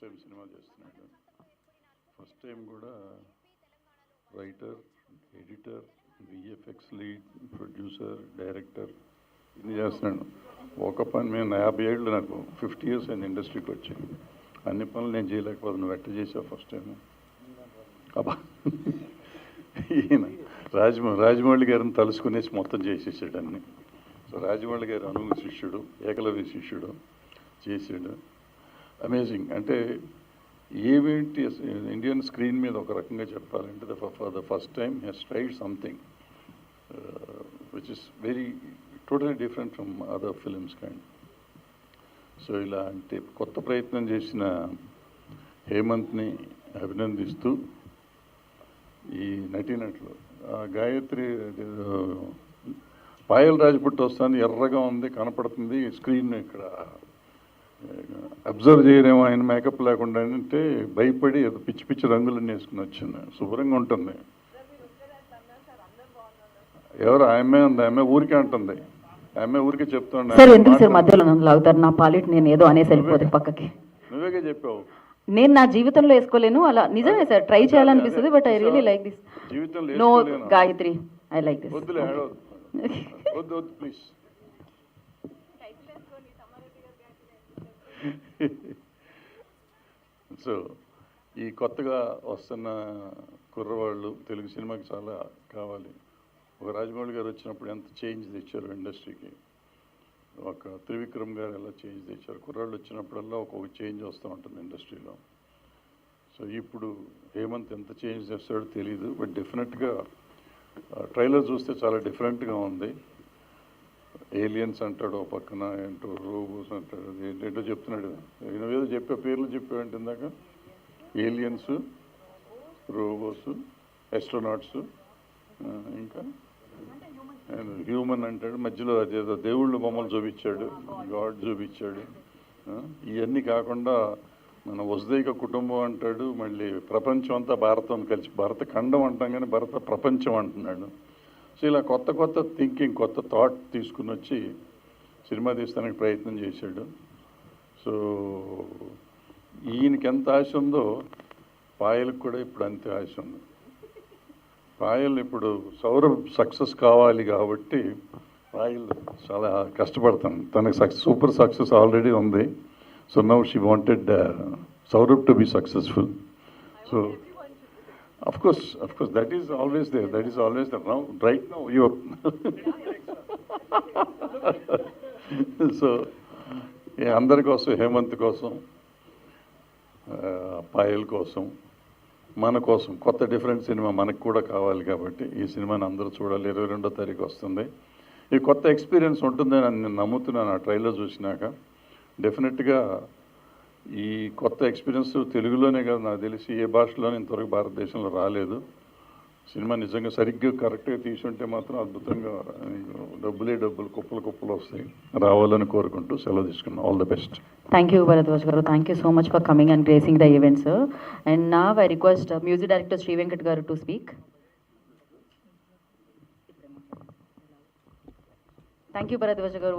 Time cinema చేస్తున్నాడు. First time కూడా writer, editor, VFX lead, producer, director ఇది చేస్తున్నాడు. ఒక పని మేము 50 ఏళ్ళు, నాకు 50 years అయింది ఇండస్ట్రీకి వచ్చి. అన్ని పనులు నేను చేయలేకపోతున్నాను. నువ్వు ఎట్ట చేసావు ఫస్ట్ టైం? అబ్బా, ఈయన రాజమౌళి గారిని తలుసుకునేసి మొత్తం చేసేసాడు అన్ని. సో రాజమౌళి గారు అనుగు శిష్యుడు, ఏకలవ్య శిష్యుడు చేసాడు. అమేజింగ్. అంటే ఏవేంటి ఇండియన్ స్క్రీన్ మీద ఒక రకంగా చెప్పాలంటే for the first time he's tried something which is very totally different from other films kind. So ఇలాంటి కొత్త ప్రయత్నం చేసిన హేమంత్ని అభినందిస్తూ ఈ నటీనటులు గాయత్రి పాయల్ రాజపుట్టు వస్తాను, ఎర్రగా ఉంది, కనపడుతుంది స్క్రీన్, ఇక్కడ అబ్జర్వ్ చేయలేము ఆయన మేకప్ లేకుండా అంటే భయపడి పిచ్చి పిచ్చి రంగులన్నీ వేసుకుని వచ్చింది. శుభ్రంగా ఉంటుంది. ఎవరు ఆమె ఉంది? ఆమె ఊరికే అంటుంది, ఆమె ఊరికే చెప్తుండే. సార్ ఎందుకు సార్ మధ్యలో నన్ను లాగుతారు? నా పాలిట్ నేను ఏదో అనేసి వెళ్ళిపోతే పక్కకి. నువ్వేగా చెప్పావు. నేను నా జీవితంలో వేసుకోలేను. అలా నిజమే సార్, ట్రై చేయాలనిపిస్తుంది. But I really like this. జీవితంలో no Gayatri, I like this. వద్దులే, వద్దు వద్దు ప్లీజ్. సో ఈ కొత్తగా వస్తున్న కుర్రవాళ్ళు తెలుగు సినిమాకి చాలా కావాలి. ఒక రాజమౌళి గారు వచ్చినప్పుడు ఎంత చేంజ్ తెచ్చారు ఇండస్ట్రీకి, ఒక త్రివిక్రమ్ గారు ఎలా చేంజ్ తెచ్చారు. కుర్రాళ్ళు వచ్చినప్పుడల్లా ఒక్కొక్క చేంజ్ వస్తూ ఉంటుంది ఇండస్ట్రీలో. సో ఇప్పుడు హేమంత్ ఎంత చేంజ్ చేస్తాడో తెలియదు. బట్ డెఫినెట్గా ట్రైలర్ చూస్తే చాలా డిఫరెంట్గా ఉంది. ఏలియన్స్ అంటాడు, ఒక పక్కన ఏంటో రోబోస్ అంటాడు, ఏంటంటో చెప్తున్నాడు. ఏదో చెప్పే పేర్లు చెప్పావంటే ఇందాక. ఏలియన్స్, రోబోస్, ఎస్ట్రోనాట్స్, ఇంకా హ్యూమన్ అంటాడు. మధ్యలో అదేదో దేవుళ్ళు బొమ్మలు చూపించాడు, గాడ్ చూపించాడు. ఇవన్నీ కాకుండా మన వసుదైక కుటుంబం అంటాడు. మళ్ళీ ప్రపంచం అంతా భారతం కలిసి, భారత ఖండం అంటాం కానీ భారత ప్రపంచం అంటున్నాడు. సో ఇలా కొత్త కొత్త థింకింగ్, కొత్త థాట్ తీసుకుని వచ్చి సినిమా తీస్తానికి ప్రయత్నం చేశాడు. సో ఈయనకి ఎంత ఆశ ఉందో పాయలకు కూడా ఇప్పుడు అంతే ఆశ ఉంది. పాయల్ ఇప్పుడు సౌరభ్ సక్సెస్ కావాలి కాబట్టి పాయల్ చాలా కష్టపడతాను. తనకి సూపర్ సక్సెస్ ఆల్రెడీ ఉంది. So now she wanted Saurabh to be successful. So of course that is always there. Now right now you so అందరి కోసం, హేమంత్ కోసం, పాయల్ కోసం, మన కోసం కొత్త డిఫరెంట్ సినిమా మనకు కూడా కావాలి కాబట్టి ఈ సినిమాని అందరూ చూడాలి. 22వ తారీఖు వస్తుంది. ఈ కొత్త ఎక్స్పీరియన్స్ ఉంటుందని నేను నమ్ముతున్నాను. ఆ ట్రైలర్ చూసినాక డెఫినెట్గా ఈ కొత్త ఎక్స్పీరియన్స్ తెలుగులోనే కాదు, నాకు తెలిసి ఏ భాషలోనే ఇంతవరకు భారతదేశంలో రాలేదు. సినిమా నిజంగా సరిగ్గా కరెక్ట్గా తీసుంటే మాత్రం అద్భుతంగా డబ్బులే డబ్బులు, కుప్పలు కుప్పలు వస్తాయి. రావాలని కోరుకుంటూ సెలవు తీసుకున్నాను. All the best. Thank you, Bharadwaj garu. Thank you so much for coming and gracing the event, sir. And now I request music director Sri Venkat garu to speak. Thank you, Bharadwaj garu.